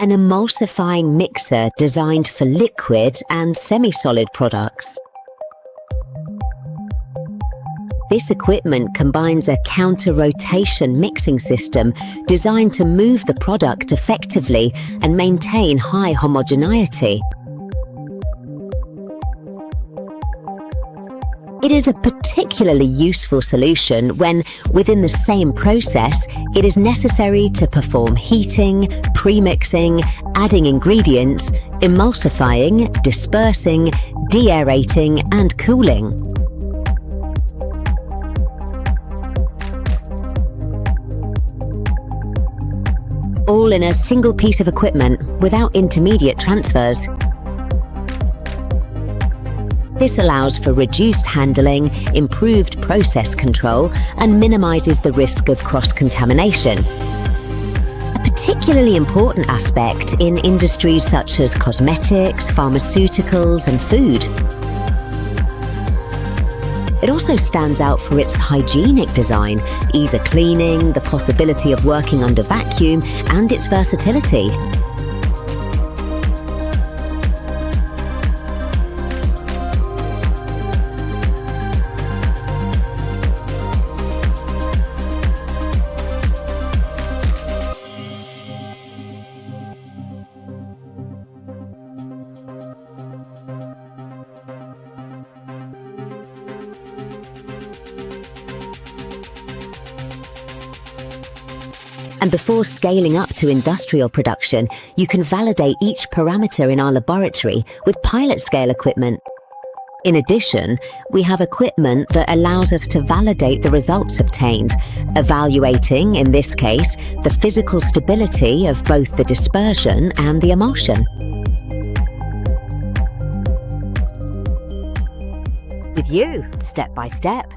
an emulsifying mixer designed for liquid and semi-solid products. This equipment combines a counter-rotation mixing system designed to move the product effectively and maintain high homogeneity. It is a particularly useful solution when, within the same process, it is necessary to perform heating, premixing, adding ingredients, emulsifying, dispersing, deaerating, and cooling. All in a single piece of equipment without intermediate transfers. This allows for reduced handling, improved process control, and minimizes the risk of cross-contamination. A particularly important aspect in industries such as cosmetics, pharmaceuticals, and food. It also stands out for its hygienic design, ease of cleaning, the possibility of working under vacuum, and its versatility. And before scaling up to industrial production, you can validate each parameter in our laboratory with pilot-scale equipment. In addition, we have equipment that allows us to validate the results obtained, evaluating, in this case, the physical stability of both the dispersion and the emulsion. With you, step by step.